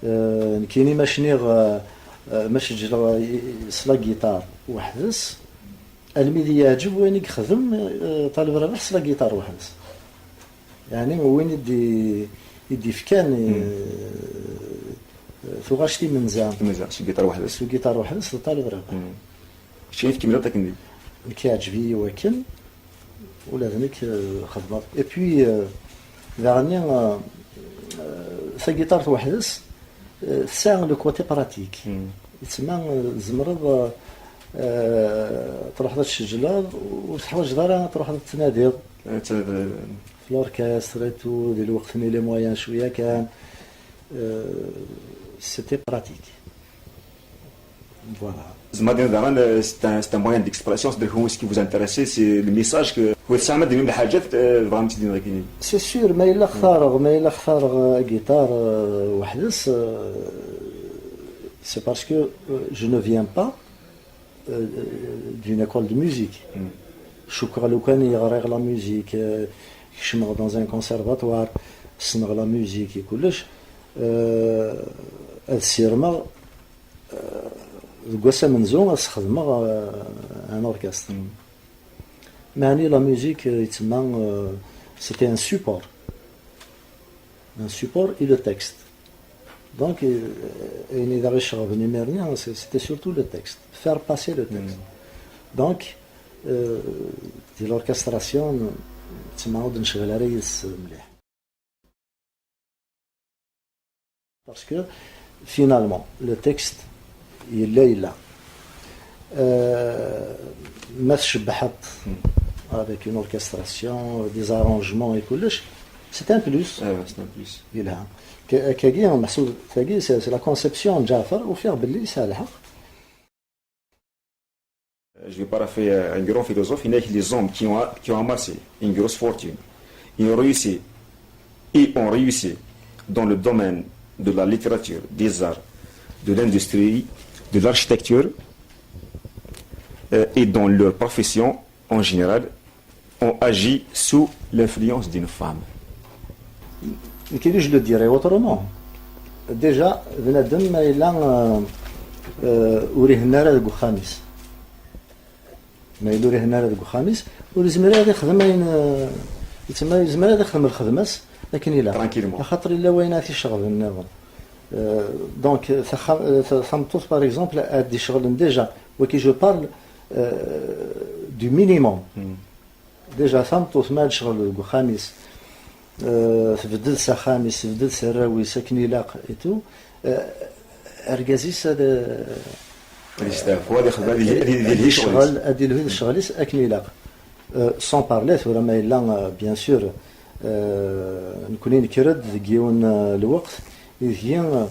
كاينين ماشي جرا سلا جيتار وحدس الميدي يعجب وين يخدم طالب راه سلا جيتار وحدس يعني وين يدي فكان ثوغاشتي من زعما شي جيتار وحدس سو جيتار وحدس طالب راه شي في كملة تاكندي كيعجبني ولكن ولا ذنك خدمت اي بوي داغنيا سا جيتار وحدس سا لو كوتي براتيك يتسمى زمرض تروح هذا الشجلة وتحوج دارها تروح تنادي في الأوركستر تو ديال الوقت لي مويان شوية كان سيتي براتيك فوالا. زعما c'est un moyen d'expression, c'est-à-dire هو ce qui vous intéresse c'est le message que هو تستعمل ديما الحاجات فهمتي ديما كاينين سي سور ما إلا اختار جيتار وحدس c'est parce que je ne viens pas d'une école de musique. شكرا لو كان يغرق لا ميوزيك يشمغ dans un conservatoire صنغ لا ميوزيك كلش السيرما قوسا منزوم استخدم ان اوركستر معني لا ميوزيك يتسمى سيتي ان سوبور et le texte donc يعني اذا غير شغل نيميرني سيتي سورتو لو تكست faire passer le texte donc ديال لوركستراسيون تسمى نعاود نشغل ريس مليح باسكو فينالمون لو تكست إلا ما تشبحت avec une orchestration des arrangements et كلش c'est un plus c'est un plus ديالها كاكي محسوب ثاقي سي لا كونسيبسيون جعفر وفيها باللي يسالها. Je vais parapher un grand philosophe, il y a les hommes qui ont amassé une grosse fortune. Ils ont réussi dans le domaine de la littérature, des arts, de l'industrie, de l'architecture et dans leur profession en général ont agi sous l'influence d'une femme. كي je le dirais autrement. Déjà بنادم ما إلا وريه النار هذاك الخامس ما يدوري هنا هذاك الخامس ولازم غادي يخدم يتسمى لازم غادي يخدم الخدمات لكن الا خاطر الا وين في الشغل النظام دونك ثمطوط باغ اكزومبل ادي شغل ديجا وكي جو بارل دو مينيموم ديجا ثمطوط مال شغل الخامس تبدل سا خامس تبدل سراوي ساكن يلاق ايتو اركازيس هذا هو اللي خدام ديال الشغل ادي له الشغل اكن يلاق سون بارلي ولا ما الا بيان سور نكونين كرد ديون الوقت هي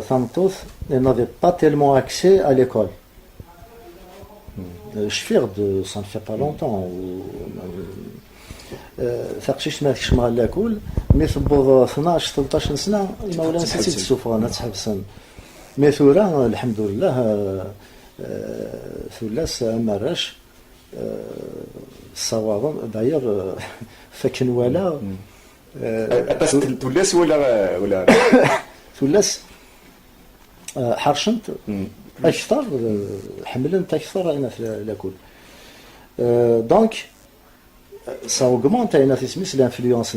ثمطوط n'avait pas tellement accès à l'école. Je suis fier de ça ne fait pas longtemps ثقشيش ما كيش مع لاكل مي ثبوض 12 13 سنه المولانا سيتي السفره انا تحبسن مي ثورا الحمد لله ثلاث مراش الصواب داير فكن ولا ثلاث ولا ثلاث حرشنت اكثر حملنت اكثر انا في لاكل دونك ça augmente à une affiche l'influence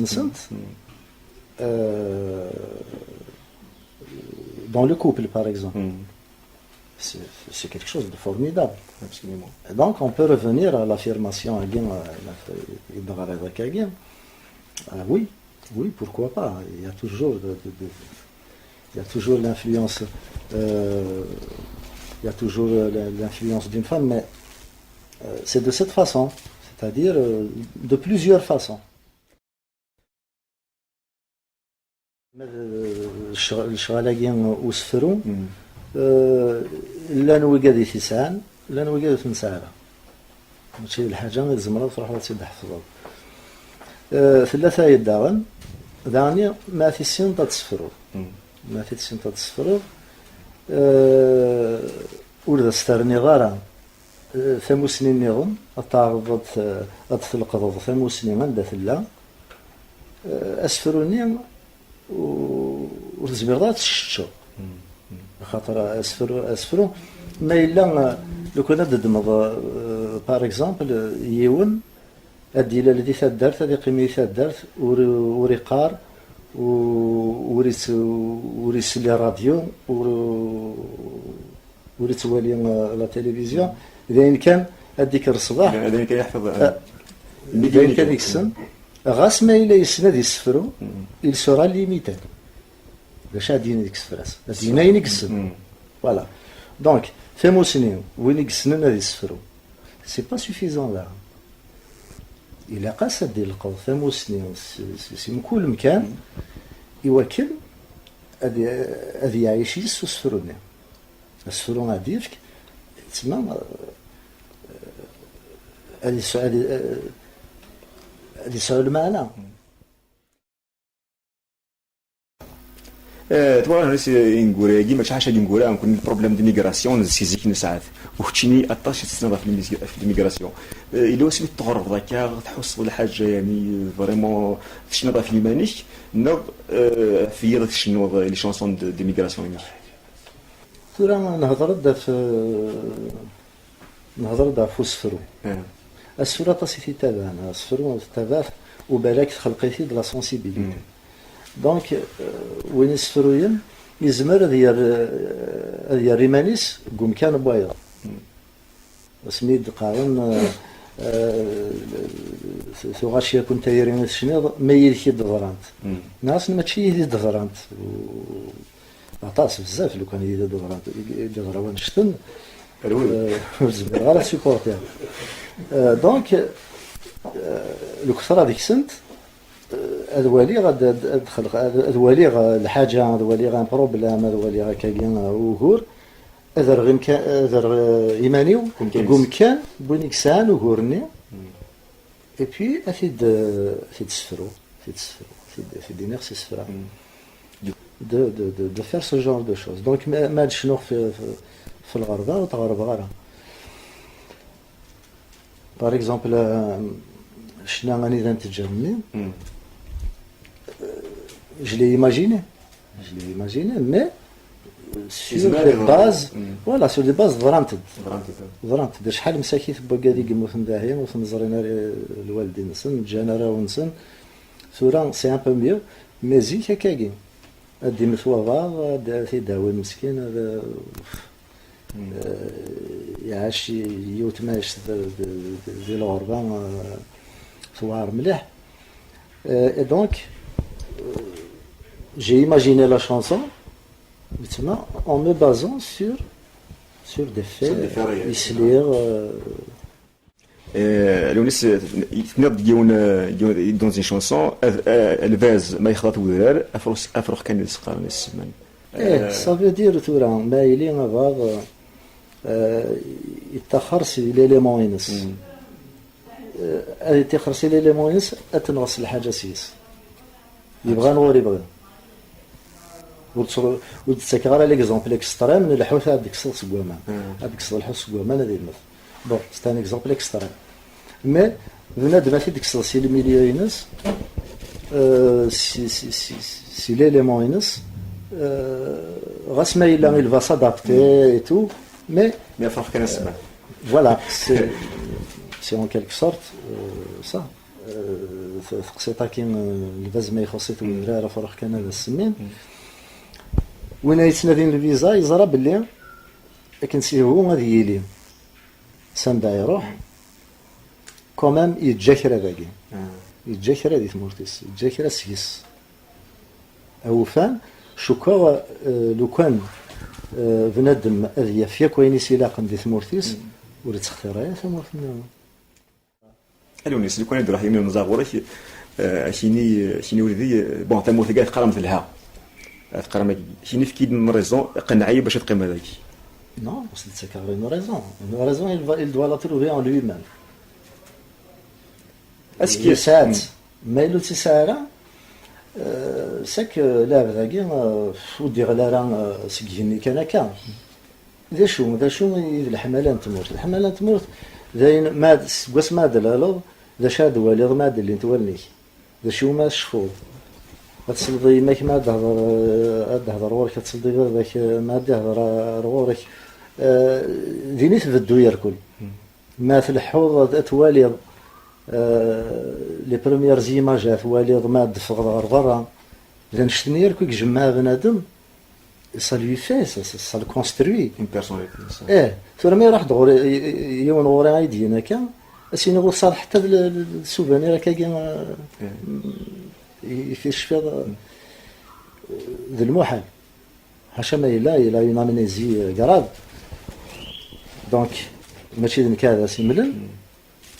dans le couple par exemple. C'est quelque chose de formidable. Absolument. Et donc on peut revenir à l'affirmation oui, oui, pourquoi pas. Il y a toujours l'influence il y a toujours l'influence d'une femme, mais c'est de cette façon. C'est-à-dire de plusieurs façons. الشغالين وسفروا لا نوجد ثسان لا نوجد ثنسارة ماشي الحاجة غير زمرة تروح تسيد حفظها ثلاثة يداغن داني ما في السن تتصفروا ما في السن تتصفروا ولد استرني غارة ثموسنين نيغم تعرضت أدخل ثموسنين عند ثلا أسفروني وتزبير تشتشو خاطر اسفرو ما الا لو كان تدمض بار اكزومبل يون ادي الذي ثدرت هذه قيمه ثدرت وريقار وريس لي راديو وريتوالي لا تلفزيون اذا كان هذيك الصباح اذا كان يحفظ اذا كان يكسن غاس ما الا يسند يسفرو il sera limité باش غادي ديك السفراس غادي يكسن فوالا دونك ثموسنين وين يكسنن هذه يسفرو سي با سوفيزون لا إلا قاس ديال القوض ثموسنين سي من كل مكان يوكل هذه يعيش يسو سفروني السفرون غادي يفك تسمى هذه سؤال المعنى تبغى نسي نقول كيما شي حاجه نقولها نكون البروبليم دي ميغراسيون سيزيك نساعد وختيني اتاش تسنى في الميغراسيون الا وسميت تغرب هكا تحس ولا حاجه يعني فريمون تشنو في المانيك نو في داك شنو لي شونسون دي ميغراسيون ترى نهضر في السفرو السفرو تاسيتي تابعنا السفرو تابع وبالك خلقيتي د لا سونسيبيليتي دونك وين يسفروين يزمر هذه ريمانيس قوم كان بوايض سميد قارن ثغاشي يكون تايرين الشنيض ما يلكي دغرانت ناس ما تشي يدي دغرانت عطاس بزاف لو كان يدي دغرانت دغران شتن زبر على سيبورتير دونك لو كثر هذيك سنت الولي غاد خلق الولي الحاجه الولي غان بروبليم الولي غاكاين وهور اذا غيم اذا ايمانيو قوم كان بونيكسان وهورني اي بي افيد سفرو في دينير سي سفرا de faire ce genre de choses donc ما شنو في الغربه وتغرب غيرها par exemple شنو غادي نتجمع je l'ai imaginé mais sur des bases voilà sur des bases ضرنت شحال مساكين بوكادي يموتن داهيين وتنزرينا الوالدين نسن جانا راه ونسن سورا سي ان بو ميو مي زيك هكاكين هادي مثوابا تيداوي المسكين هذا يعيش يوتماش ديال الغربه ثوار مليح et donc j'ai imaginé la chanson en me basant sur des faits historiques الونس يتنض ديون دون زي شونسون الفاز ما يخلط ودار افرخ كان يسقر السمان ça veut dire تورا مايلين بعض يتخرس ليليمون ينس تخرسي ليليمون ينس اتنغص الحاجه سيس يبغى نور يبغى وتسكر على ليكزومبل اكستريم من الحوث هذيك الصلص قوامان هذيك الصلص قوامان هذه المثل بون سي ان اكزومبل اكستريم مي بنادم في ديك الصلص الميليو ينس سي ليليمون ينس غاس ما الا il va s'adapter et tout mais فرق كان السمان voilà c'est en quelque sorte ça تقصيتا كاين الفاز ما يخصيت الدراري فرق كان هذا السمين وين يتنادين الفيزا يزرى باللي لكن سي هو غادي يلي ساندا يروح كومام يتجاكر هذاكي يتجاكر هذه تمورتيس يتجاكر سيس او فان شوكا لو كان بنادم هذه فيا كوين سيلاقن دي تمورتيس ولا تختارها ثمورتنا الونيس لو كان يدير راح يمين مزاغورك شيني ولدي بون تمورتي قال تقرا مثلها تقرا شيني في كيد من ريزون قنعي باش تقيم هذاك non c'est carrément une raison il doit la trouver en lui-même est-ce qu'il ساعات ما يلو تسارع ساك لا هذاكي ودي غلا سكيني كان ذا شو الحملان تمورت زين ما قاس ما دلالو ذا شاد والي ما اللي نتولني ذا شو ما شفو كتصلي ماك ما تهضر غورك كتصلي باباك ما تهضر غورك ديني تبدو يركل ما في الحوض تواليض لي بروميير زيماج تواليض ما دفغ غير برا اذا شتني يركل جمع بنادم ça lui fait ça le construit une personnalité ثم ما راح دغور يوم غوري غايدي هنا كان سينو صار حتى السوفونير هكا يفيش في ذا المحال حاشا ما إلا اون امنيزي كراف دونك ماشي ذنك هذا سيملن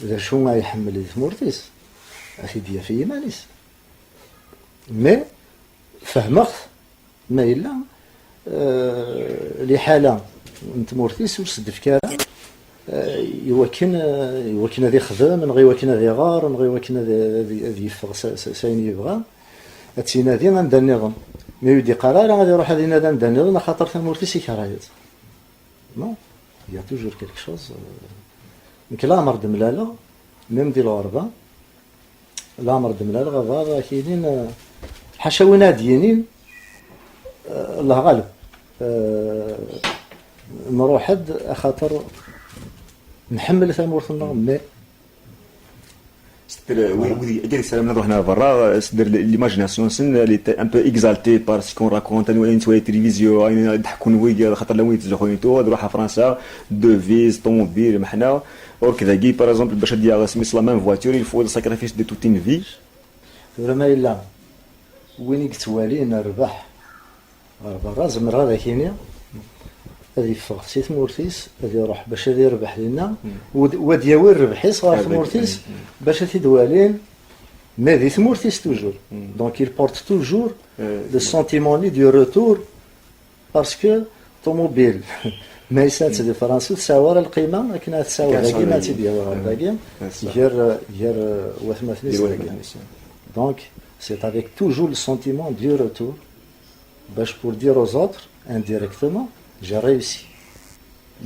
اذا شو ما يحمل ثمورتيس اخي في ايمانيس مي فهمت ما إلا لحالة نتمورتيس وسد فكارة يوكن هذا يخدم نغي يوكن هذا يغار نغي يوكن هذا يفغ ساين يبغى هاتسينا ذي غندا النظام مي يدي قرار غادي يروح هذه نادا ندا النظام خاطر تمورتيس يكرايت نو يا توجور كيلك شوز يمكن لا مرض ملاله ميم ديال الغربة لا مرض ملاله غابا كاينين حاشا دينين الله غالب نروح حد خاطر نحمل ثمورتنا مي دير سلام نروح هنا برا سدير ليماجيناسيون سن لي ان بو اكزالتي بارس كون راكونت وين توي تلفزيون يضحكوا نوي خاطر لو يتزخوا تو نروح فرنسا دو فيز طوموبيل محنا اور كذا كي باغ اكزومبل باش ديال سميت لا ميم فواتور il faut le sacrifice de toute une vie فريمون الا وين يتوالي نربح برا زمر هذا كينيا هذه يفغ سي ثمورتيس هذه يروح باش هذا يربح لنا ودياوي الربحي صغار ثمورتيس باش تيدوالين مي ذي ثمورتيس توجور دونك il porte toujours le sentiment دو روتور باسكو طوموبيل ما يسات دي فرنسا تساوى القيمه لكن تساوى القيمه ديالها هذاك غير وثمثنيس دونك سي افيك توجور le sentiment du retour باش pour dire aux autres indirectement j'ai réussi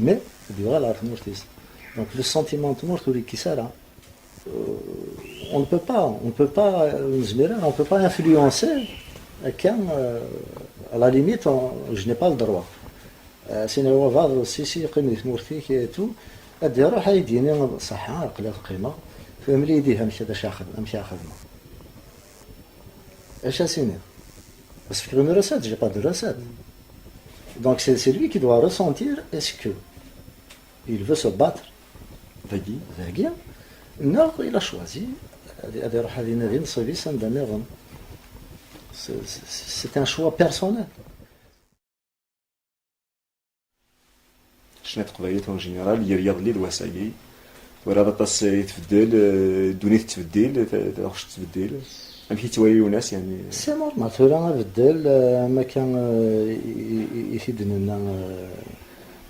mais durant la mortis donc le sentiment de mort qui ça là on ne peut pas influencer quelqu'un à la limite je n'ai pas le droit sinon on va si قيمة مورتي كي تو ادي روح يديني صحه عقله القيمه فملي يديها مشى خدمه اش سيني parce que une recette, j'ai pas de recette. Donc c'est lui qui doit ressentir est-ce que il veut se battre Vagui. Non, il a choisi. C'est un choix personnel. شنو تقبايلات اون جينيرال يرياض لي الوسائل ولا طاس يتبدل الدنيا تتبدل واش تتبدل ماشي تواليو ناس يعني سي نورمال مثلا بدل ما كان يفيدنا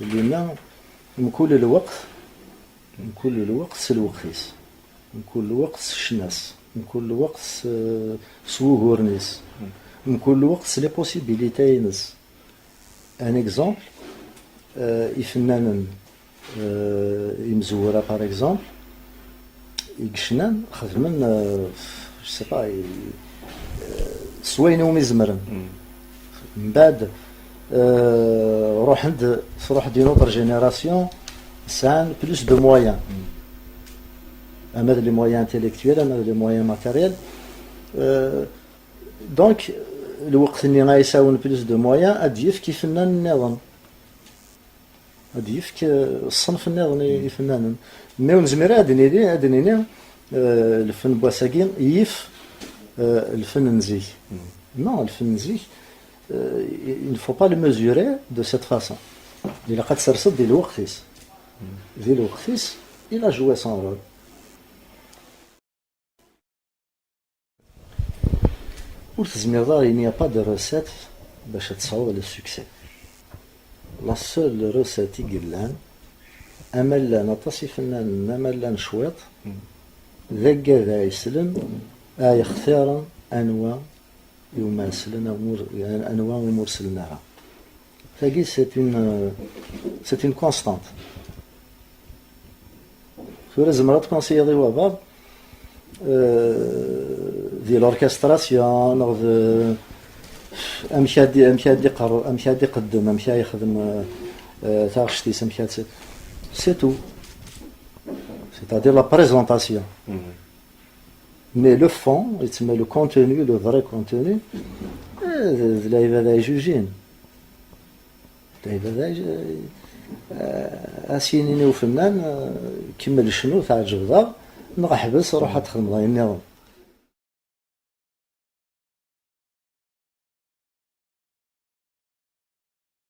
لنا من كل الوقت الوقيس من كل وقت الشناس من كل وقت سوغورنيس من كل وقت لي بوسيبيليتينس ان اكزامبل يفنانن يمزورا باغ اكزامبل يكشنان خدمن je sais pas سوينو مزمرن من بعد روح دي نوتر جينيراسيون سان بلوس دو مويان اما لي مويان انتيليكتويل اما لي مويان ماتيريال دونك الوقت اللي غايساون بلوس دو مويان اديف كيف النظام اديف الصنف النظام يفنان مي نزمر ادنيني الفن بواساكين يف الفن نزيك non الفن نزيك il ne faut pas le mesurer de cette façon il a قد سرسد ديال الوقتيس il a joué son rôle وتزمير il n'y a pas de recette باش تصاوب le succès la seule recette يقلان امل نطاسي فنان امل شويط ذاك ذا يسلم يختار انواع يماثلنا انواع ومرسلناها فاقي سي اون كونستانت في زمرات كونسييري وباب ديال الاوركستراسيون امشي يقرر، امشي يقدم، امشي يخدم تاع شتيس، امشي سي تو، c'est-à-dire la présentation. Mais le fond, le contenu, le vrai contenu, اللعيبه هذا يجوجين، اللعيبه هذا اسينيني وفنان كمل شنو تاع الجبده، نروح احبس روح تخدم الله النظام.